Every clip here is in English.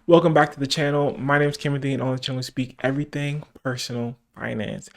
Welcome back to the channel. My name is Timothy, and on the channel we speak everything personal finance.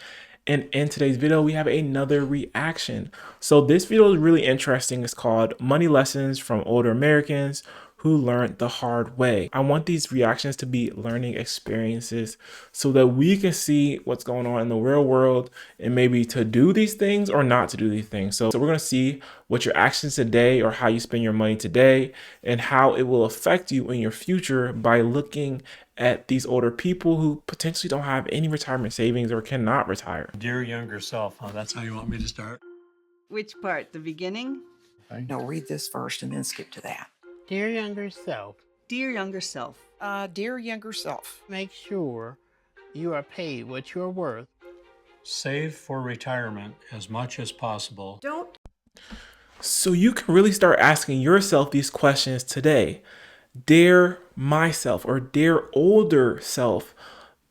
And in today's video, we have another reaction. So this video is really interesting. It's called Money Lessons from Older Americans Who Learned the Hard Way. I want these reactions to be learning experiences so that we can see what's going on in the real world and maybe to do these things or not to do these things. So we're going to see what your actions today or how you spend your money today and how it will affect you in your future by looking at these older people who potentially don't have any retirement savings or cannot retire. Dear younger self, that's how you want me to start? Which part? The beginning? Okay. No, read this first and then skip to that. Dear younger self, Dear younger self, Dear younger self, make sure you are paid what you're worth. Save for retirement as much as possible. So you can really start asking yourself these questions today. Dear myself or dear older self,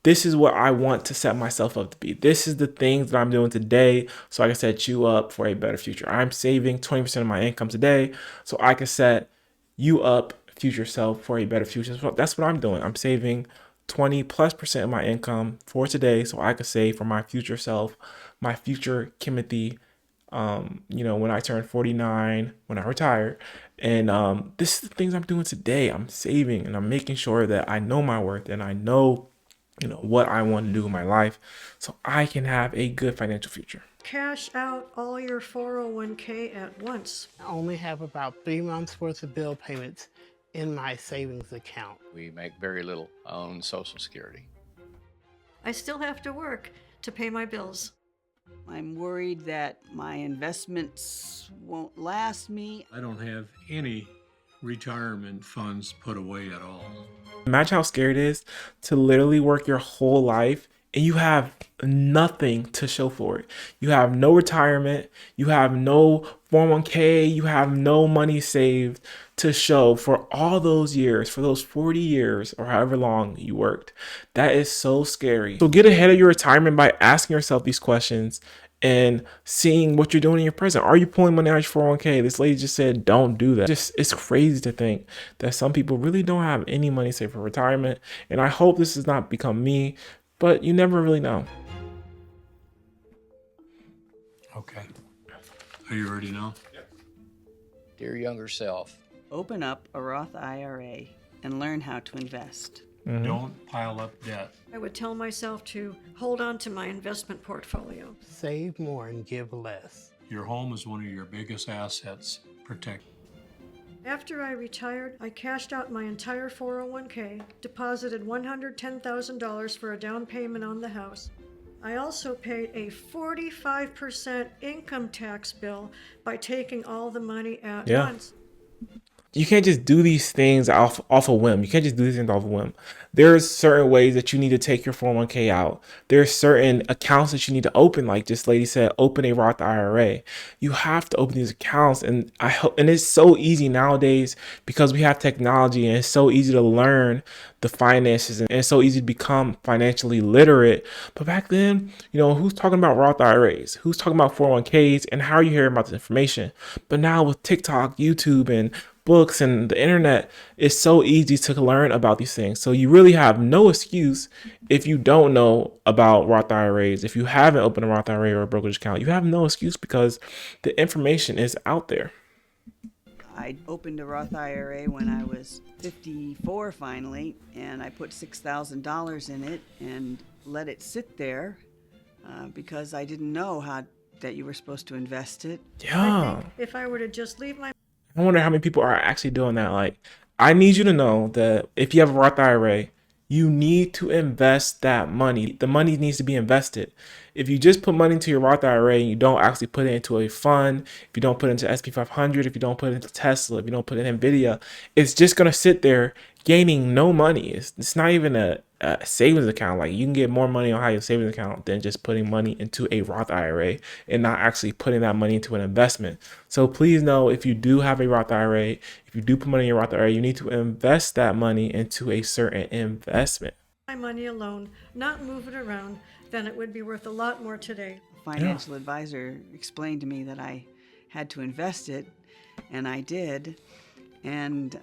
this is what I want to set myself up to be. This is the things that I'm doing today so I can set you up for a better future. I'm saving 20% of my income today so I can set you up, future self, for a better future. So that's what I'm doing. I'm saving 20+% of my income for today so I can save for my future self, my future Timothy, when I turn 49, when I retire. And this is the things I'm doing today. I'm saving and I'm making sure that I know my worth and I know, what I want to do in my life so I can have a good financial future. Cash out all your 401k at once. I only have about 3 months worth of bill payments in my savings account. We make very little on Social Security. I still have to work to pay my bills. I'm worried that my investments won't last me. I don't have any retirement funds put away at all. Imagine how scary it is to literally work your whole life and you have nothing to show for it. You have no retirement, you have no 401k, you have no money saved to show for all those years, for those 40 years or however long you worked. That is so scary. So get ahead of your retirement by asking yourself these questions and seeing what you're doing in your present. Are you pulling money out of your 401k? This lady just said, don't do that. It's crazy to think that some people really don't have any money saved for retirement. And I hope this does not become me, but you never really know. Okay. Are you ready now? Dear younger self, Open up a Roth IRA and learn how to invest. Don't pile up debt. I would tell myself to hold on to my investment portfolio. Save more and give less. Your home is one of your biggest assets. Protect. After I retired, I cashed out my entire 401k, deposited $110,000 for a down payment on the house. I also paid a 45% income tax bill by taking all the money at once. You can't just do these things off a whim. You can't just do these things off a whim. There's certain ways that you need to take your 401k out. There's certain accounts that you need to open. Like this lady said, open a Roth IRA. You have to open these accounts. And it's so easy nowadays because we have technology and it's so easy to learn the finances and it's so easy to become financially literate. But back then, who's talking about Roth IRAs? Who's talking about 401ks? And how are you hearing about this information? But now with TikTok, YouTube, and books and the internet, it's so easy to learn about these things. So you really have no excuse if you don't know about Roth IRAs. If you haven't opened a Roth IRA or a brokerage account, you have no excuse because the information is out there. I opened a Roth IRA when I was 54 finally, and I put $6,000 in it and let it sit there because I didn't know that you were supposed to invest it. Yeah. I think if I were to just leave my I wonder how many people are actually doing that. Like, I need you to know that if you have a Roth IRA, you need to invest that money. The money needs to be invested. If you just put money into your Roth IRA and you don't actually put it into a fund, if you don't put it into SP 500, if you don't put it into Tesla, if you don't put it in Nvidia, it's just going to sit there gaining no money. It's not even a savings account. Like, you can get more money on how your savings account than just putting money into a Roth IRA and not actually putting that money into an investment. So please know, if you do have a Roth IRA, if you do put money in your Roth IRA, you need to invest that money into a certain investment. my money alone, not move it around, then it would be worth a lot more today. Financial advisor explained to me that I had to invest it, and I did. And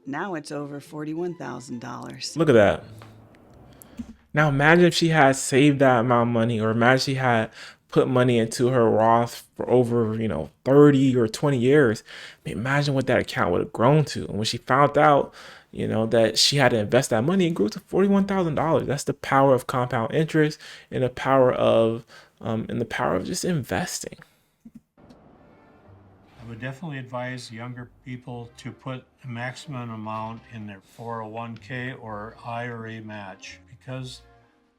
Now it's over $41,000. Look at that. Now imagine if she had saved that amount of money, or imagine she had put money into her Roth for over, 30 or 20 years. I mean, imagine what that account would have grown to. And when she found out, that she had to invest that money, it grew to $41,000. That's the power of compound interest and the power of just investing. I would definitely advise younger people to put a maximum amount in their 401k or IRA match because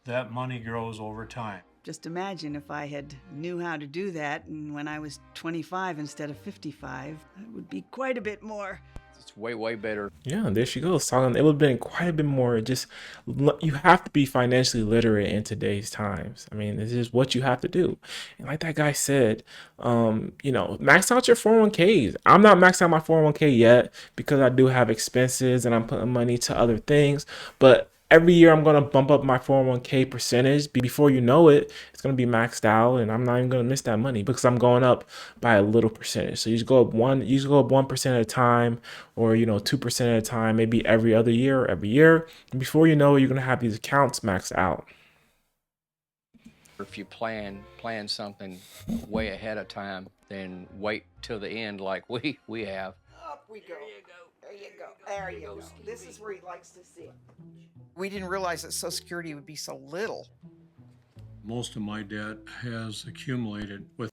that money grows over time. Just imagine if I had knew how to do that, and when I was 25 instead of 55, it would be quite a bit more. It's way, way better. Yeah, there she goes. Talking, it would have been quite a bit more. Just you have to be financially literate in today's times. I mean, this is what you have to do. And like that guy said, max out your 401ks. I'm not maxed out my 401k yet because I do have expenses and I'm putting money to other things. But every year I'm gonna bump up my 401k percentage. Before you know it, it's gonna be maxed out, and I'm not even gonna miss that money because I'm going up by a little percentage. So you just go up 1% at a time, or 2% at a time, maybe every other year or every year. And before you know it, you're gonna have these accounts maxed out. If you plan something way ahead of time, then wait till the end like we have. Up we go. There you go. There you go. This is where he likes to sit. We didn't realize that Social Security would be so little. Most of my debt has accumulated with.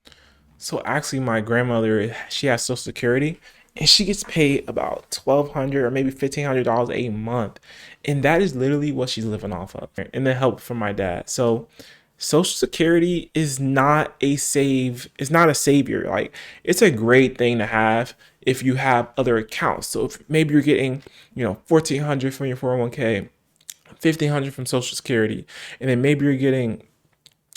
So actually, my grandmother, she has Social Security, and she gets paid about $1,200 or maybe $1,500 a month, and that is literally what she's living off of. And then help from my dad. So Social Security is not a It's not a savior. Like, it's a great thing to have if you have other accounts. So if maybe you're getting, $1,400 from your 401k, $1,500 from Social Security, and then maybe you're getting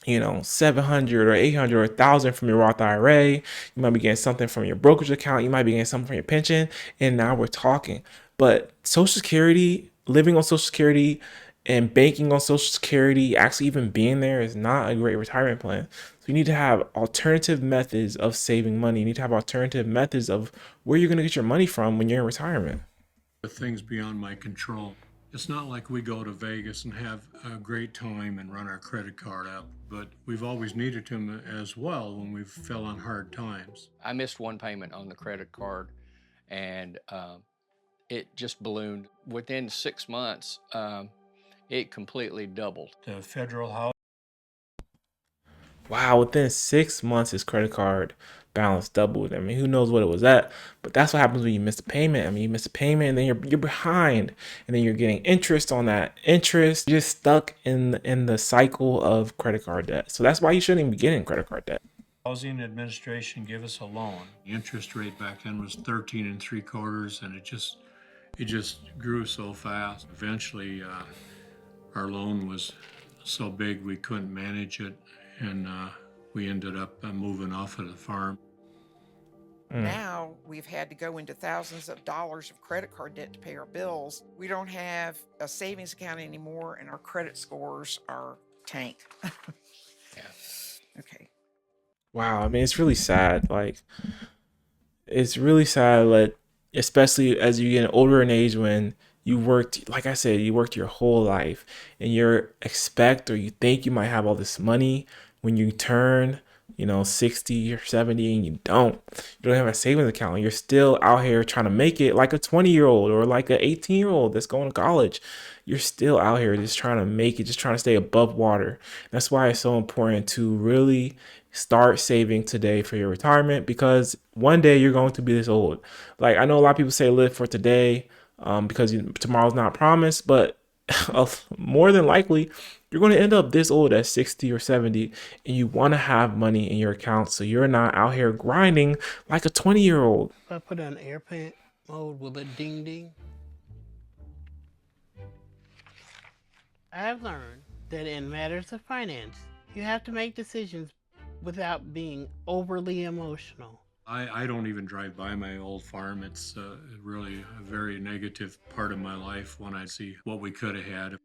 700 or 800 or 1,000 from your Roth IRA. You might be getting something from your brokerage account. You might be getting something from your pension. And now we're talking. But Social Security, living on Social Security and banking on Social Security, actually even being there, is not a great retirement plan. So you need to have alternative methods of saving money. You need to have alternative methods of where you're going to get your money from when you're in retirement. Things beyond my control. It's not like we go to Vegas and have a great time and run our credit card up, but we've always needed them as well when we fell on hard times. I missed one payment on the credit card, and it just ballooned. Within 6 months, it completely doubled. The federal house. Wow, within 6 months, his credit card balance doubled. I mean, who knows what it was at? But that's what happens when you miss a payment. I mean, you miss a payment, and then you're behind, and then you're getting interest on that interest. You're just stuck in the cycle of credit card debt. So that's why you shouldn't even be getting credit card debt. Housing Administration give us a loan. The interest rate back then was 13 3/4, and it just grew so fast. Eventually, our loan was so big we couldn't manage it, and we ended up moving off of the farm. Now we've had to go into thousands of dollars of credit card debt to pay our bills. We don't have a savings account anymore, and our credit scores are tank. Yeah. Okay. Wow, I mean, it's really sad. Like, it's really sad that, especially as you get older in age, when you worked, like I said, you worked your whole life, and you think you might have all this money when you turn, 60 or 70, and you don't have a savings account. You're still out here trying to make it like a 20-year-old or like an 18-year-old that's going to college. You're still out here just trying to make it, just trying to stay above water. That's why it's so important to really start saving today for your retirement, because one day you're going to be this old. Like, I know a lot of people say live for today, because tomorrow's not promised, but more than likely you're going to end up this old at 60 or 70, and you want to have money in your account so you're not out here grinding like a 20-year-old. If I put on airplane mode, will it ding ding? I've learned that in matters of finance, you have to make decisions without being overly emotional. I don't even drive by my old farm. It's really a very negative part of my life when I see what we could have had.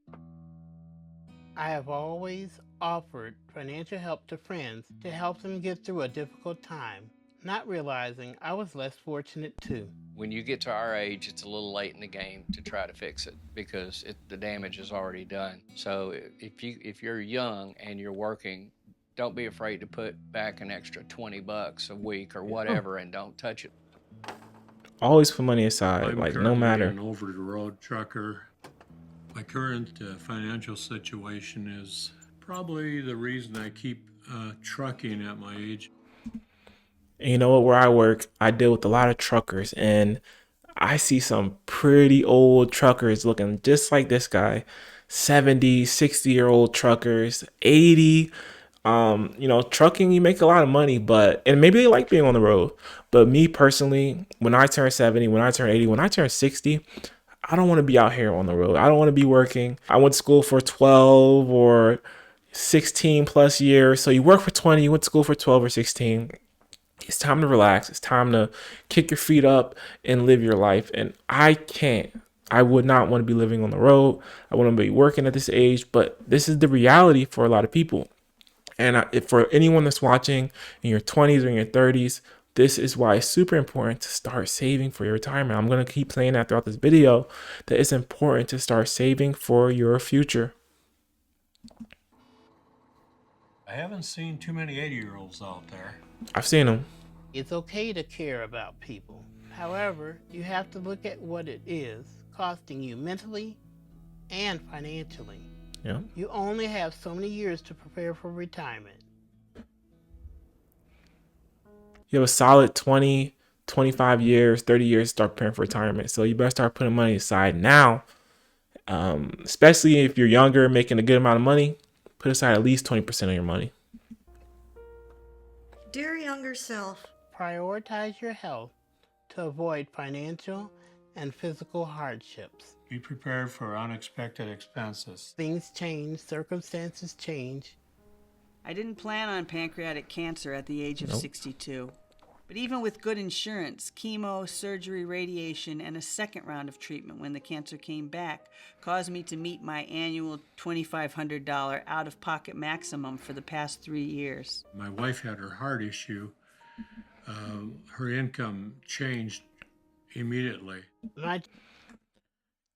I have always offered financial help to friends to help them get through a difficult time, not realizing I was less fortunate too. When you get to our age, it's a little late in the game to try to fix it because the damage is already done. So if you're young and you're working, don't be afraid to put back an extra $20 a week or whatever, and don't touch it. Always put money aside, I'm like no currently matter. an over-the-road trucker. My current financial situation is probably the reason I keep trucking at my age. And you know what? Where I work, I deal with a lot of truckers, and I see some pretty old truckers looking just like this guy. 70, 60-year-old truckers, 80. Trucking, you make a lot of money, but, and maybe they like being on the road. But me personally, when I turn 70, when I turn 80, when I turn 60, I don't want to be out here on the road. I don't want to be working. I went to school for 12 or 16 plus years. So you work for 20, you went to school for 12 or 16. It's time to relax. It's time to kick your feet up and live your life. And I can't. I would not want to be living on the road. I wouldn't be working at this age, but this is the reality for a lot of people. And if for anyone that's watching in your 20s or in your 30s, this is why it's super important to start saving for your retirement. I'm going to keep saying that throughout this video, that it's important to start saving for your future. I haven't seen too many 80-year-olds out there. I've seen them. It's okay to care about people. However, you have to look at what it is costing you mentally and financially. Yeah. You only have so many years to prepare for retirement. You have a solid 20, 25 years, 30 years to start preparing for retirement. So you better start putting money aside now. Especially if you're younger, making a good amount of money, put aside at least 20% of your money. Dear younger self, Prioritize your health to avoid financial and physical hardships. Be prepared for unexpected expenses. Things change, circumstances change. I didn't plan on pancreatic cancer at the age of Nope. 62. But even with good insurance, chemo, surgery, radiation, and a second round of treatment when the cancer came back caused me to meet my annual $2,500 out-of-pocket maximum for the past 3 years. My wife had her heart issue. Her income changed immediately. My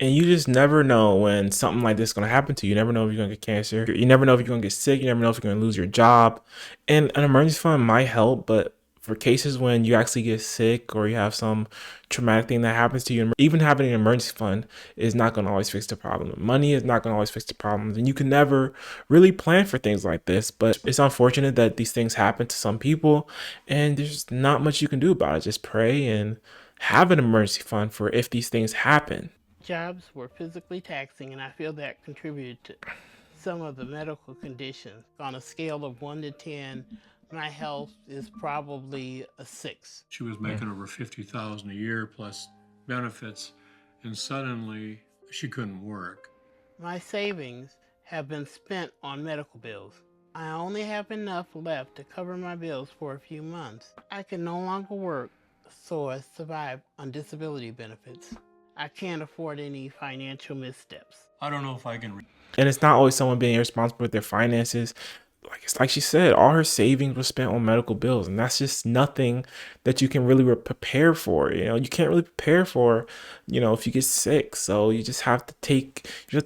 And you just never know when something like this is going to happen to you. You never know if you're going to get cancer. You never know if you're going to get sick. You never know if you're going to lose your job. And an emergency fund might help, but for cases when you actually get sick or you have some traumatic thing that happens to you, even having an emergency fund is not going to always fix the problem. Money is not going to always fix the problems. And you can never really plan for things like this. But it's unfortunate that these things happen to some people. And there's not much you can do about it. Just pray and have an emergency fund for if these things happen. jobs were physically taxing, and I feel that contributed to some of the medical conditions. On a scale of 1 to 10, my health is probably a 6. She was making over $50,000 a year plus benefits, and suddenly she couldn't work. My savings have been spent on medical bills. I only have enough left to cover my bills for a few months. I can no longer work, so I survive on disability benefits. I can't afford any financial missteps. I don't know if I can. And it's not always someone being irresponsible with their finances. Like she said, all her savings were spent on medical bills, and that's just nothing that you can really prepare for. You can't really prepare for, if you get sick. So you just have to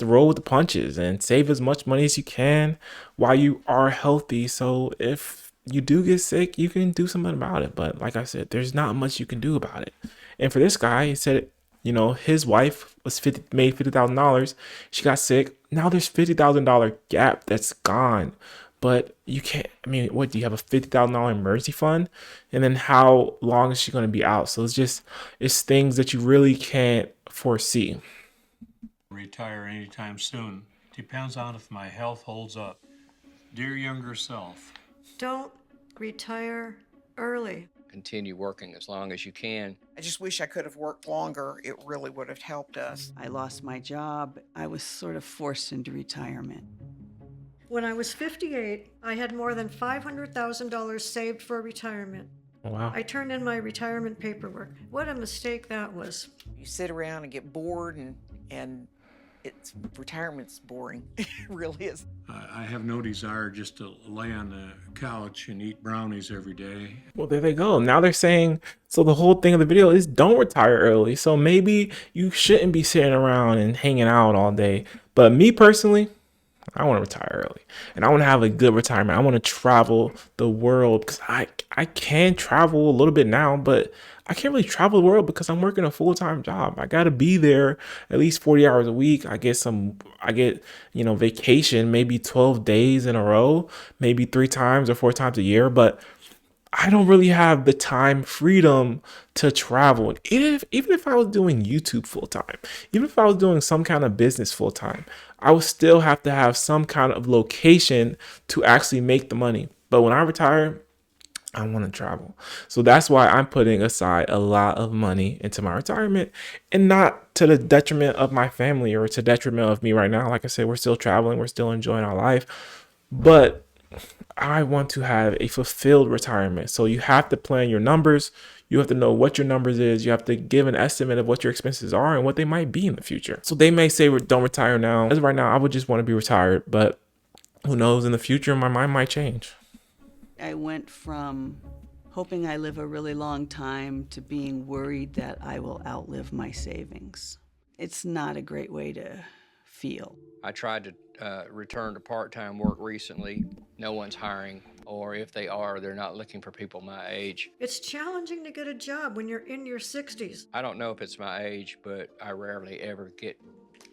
roll with the punches and save as much money as you can while you are healthy. So if you do get sick, you can do something about it. But like I said, there's not much you can do about it. And for this guy, he said, his wife made $50,000. She got sick. Now there's $50,000 gap that's gone. But you can't, what, do you have a $50,000 emergency fund? And then how long is she going to be out? So it's things that you really can't foresee. Retire anytime soon. Depends on if my health holds up. Dear younger self, don't retire early. Continue working as long as you can. I just wish I could have worked longer. It really would have helped us. I lost my job. I was sort of forced into retirement. When I was 58, I had more than $500,000 saved for retirement. Oh, wow. I turned in my retirement paperwork. What a mistake that was. You sit around and get bored and Retirement's boring. It really is. I have no desire just to lay on the couch and eat brownies every day. Well, there they go. Now they're saying, so the whole thing of the video is don't retire early. So maybe you shouldn't be sitting around and hanging out all day. But me personally, I want to retire early, and I want to have a good retirement. I want to travel the world because I can travel a little bit now, but I can't really travel the world because I'm working a full-time job. I got to be there at least 40 hours a week. I get, vacation, maybe 12 days in a row, maybe 3 times or 4 times a year, but I don't really have the time freedom to travel. And even if I was doing YouTube full time, even if I was doing some kind of business full time, I would still have to have some kind of location to actually make the money. But when I retire, I want to travel. So that's why I'm putting aside a lot of money into my retirement, and not to the detriment of my family or to detriment of me right now. Like I said, we're still traveling, we're still enjoying our life, but I want to have a fulfilled retirement. So you have to plan your numbers. You have to know what your numbers is. You have to give an estimate of what your expenses are and what they might be in the future. So they may say, don't retire now. As of right now, I would just want to be retired, but who knows, in the future, my mind might change. I went from hoping I live a really long time to being worried that I will outlive my savings. It's not a great way to feel. I tried to return to part-time work recently. No one's hiring, or if they are, they're not looking for people my age. It's challenging to get a job when you're in your 60s. I don't know if it's my age, but I rarely ever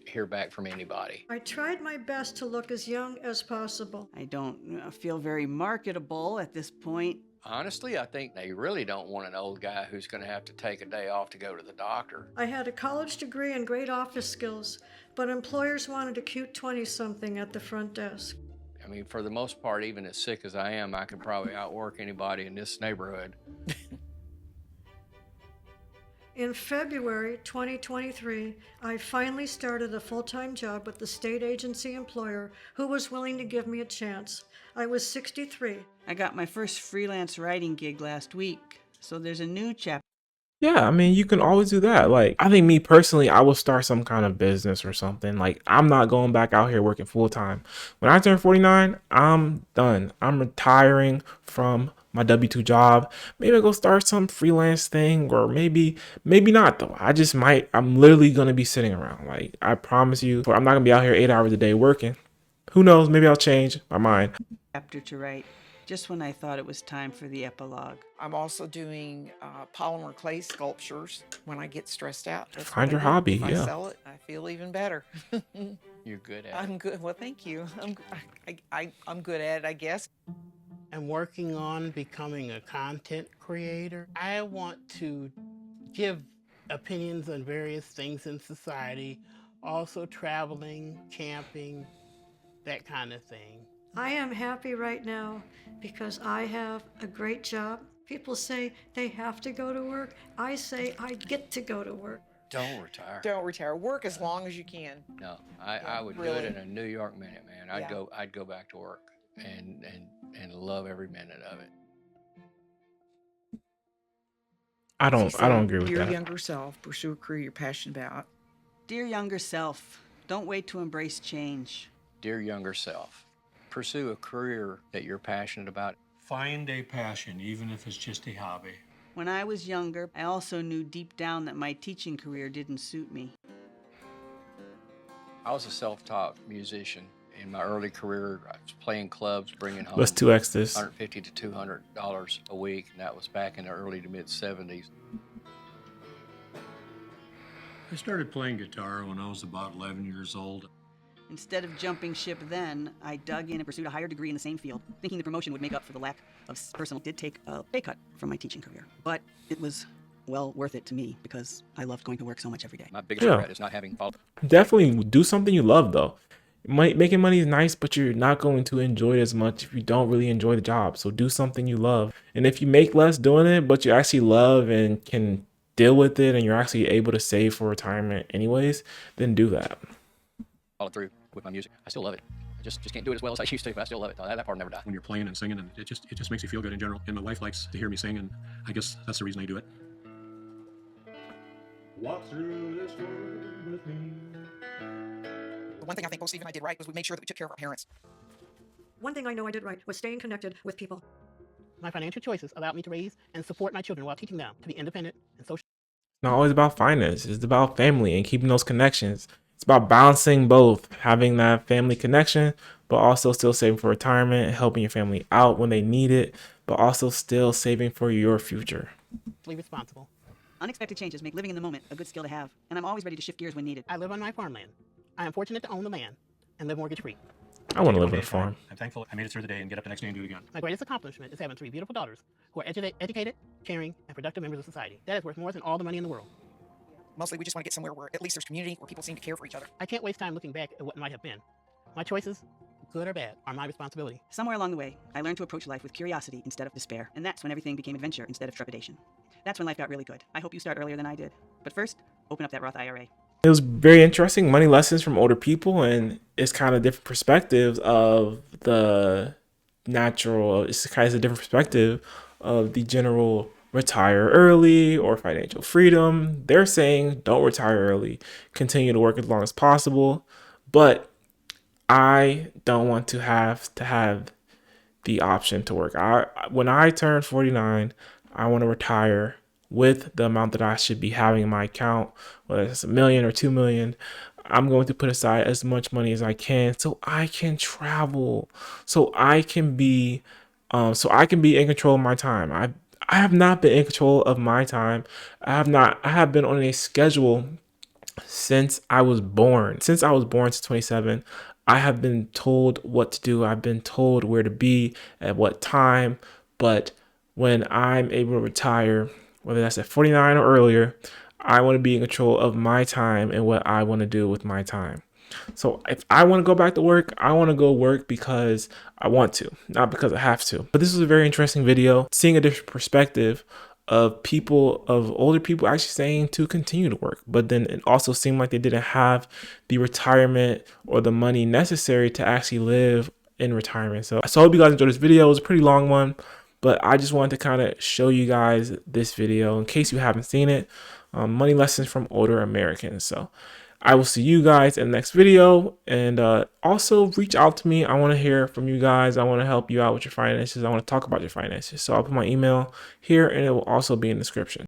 hear back from anybody. I tried my best to look as young as possible. I don't feel very marketable at this point. Honestly, I think they really don't want an old guy who's going to have to take a day off to go to the doctor. I had a college degree and great office skills, but employers wanted a cute 20-something at the front desk. I mean, for the most part, even as sick as I am, I could probably outwork anybody in this neighborhood. In February 2023, I finally started a full-time job with the state agency employer who was willing to give me a chance. I was 63. I got my first freelance writing gig last week, so there's a new chapter. Yeah, I mean, you can always do that. Like, I think me personally, I will start some kind of business or something. Like, I'm not going back out here working full time. When I turn 49, I'm done. I'm retiring from my W-2 job. Maybe I'll go start some freelance thing, or maybe not though. I'm literally going to be sitting around. Like, I promise you, I'm not going to be out here 8 hours a day working. Who knows? Maybe I'll change my mind. Chapter to write, just when I thought it was time for the epilogue. I'm also doing polymer clay sculptures when I get stressed out. That's Find what your I do. hobby, If yeah. I sell it, I feel even better. You're good at it. I'm good. Well, thank you. I'm good at it, I guess. I'm working on becoming a content creator. I want to give opinions on various things in society, also traveling, camping, that kind of thing. I am happy right now because I have a great job. People say they have to go to work. I say I get to go to work. Don't retire. Don't retire. Work as long as you can. No, I would do really. it in a New York minute, man. Yeah. I'd go back to work and love every minute of it. I She don't said, agree with Your that. younger self, pursue a career you're passionate about. Dear younger self, don't wait to embrace change. Dear younger self, pursue a career that you're passionate about. Find a passion, even if it's just a hobby. When I was younger, I also knew deep down that my teaching career didn't suit me. I was a self-taught musician. In my early career, I was playing clubs, bringing home Let's 2x this. $150 to $200 a week, and that was back in the early to mid 70s. I started playing guitar when I was about 11 years old. Instead of jumping ship then, I dug in and pursued a higher degree in the same field, thinking the promotion would make up for the lack of personal. Did take a pay cut from my teaching career, but it was well worth it to me because I loved going to work so much every day. My biggest regret is not having followed. Definitely do something you love though. Making money is nice, but you're not going to enjoy it as much if you don't really enjoy the job. So do something you love. And if you make less doing it, but you actually love and can deal with it, and you're actually able to save for retirement anyways, then do that. Followed through with my music. I still love it. I just can't do it as well as I used to, but I still love it. That part never died. When you're playing and singing, and it just makes you feel good in general. And my wife likes to hear me sing, and I guess that's the reason I do it. Walk through this world with me. The one thing I think both Steve and I did right was we made sure that we took care of our parents. One thing I know I did right was staying connected with people. My financial choices allowed me to raise and support my children while teaching them to be independent and social. It's not always about finance. It's about family and keeping those connections. It's about balancing both, having that family connection, but also still saving for retirement and helping your family out when they need it, but also still saving for your future. Responsible. Unexpected changes make living in the moment a good skill to have, and I'm always ready to shift gears when needed. I live on my farmland. I am fortunate to own the land and live mortgage-free. I want to live on a farm. I'm thankful I made it through the day and get up the next day and do it again. My greatest accomplishment is having 3 beautiful daughters who are educated, caring, and productive members of society. That is worth more than all the money in the world. Mostly we just want to get somewhere where at least there's community, where people seem to care for each other. I can't waste time looking back at what might have been. My choices, good or bad, are my responsibility. Somewhere along the way, I learned to approach life with curiosity instead of despair, and that's when everything became adventure instead of trepidation. That's when life got really good. I hope you start earlier than I did. But first, open up that Roth IRA. It was very interesting, money lessons from older people, and it's kind of different perspectives of the natural, it's kind of a different perspective of the general retire early or financial freedom. They're saying don't retire early, continue to work as long as possible. But I don't want to have the option to work. When I turn 49, I want to retire with the amount that I should be having in my account, whether it's $1 million or $2 million. I'm going to put aside as much money as I can so I can travel, so I can be in control of my time. I have not been in control of my time. I have been on a schedule since I was born. Since I was born to 27, I have been told what to do. I've been told where to be at what time. But when I'm able to retire, whether that's at 49 or earlier, I want to be in control of my time and what I want to do with my time. So if I want to go back to work, I want to go work because I want to, not because I have to. But this was a very interesting video, seeing a different perspective of older people actually saying to continue to work. But then it also seemed like they didn't have the retirement or the money necessary to actually live in retirement. So I hope you guys enjoyed this video. It was a pretty long one, but I just wanted to kind of show you guys this video in case you haven't seen it. Money lessons from older Americans. So I will see you guys in the next video, and also reach out to me. I want to hear from you guys. I want to help you out with your finances. I want to talk about your finances. So I'll put my email here, and it will also be in the description.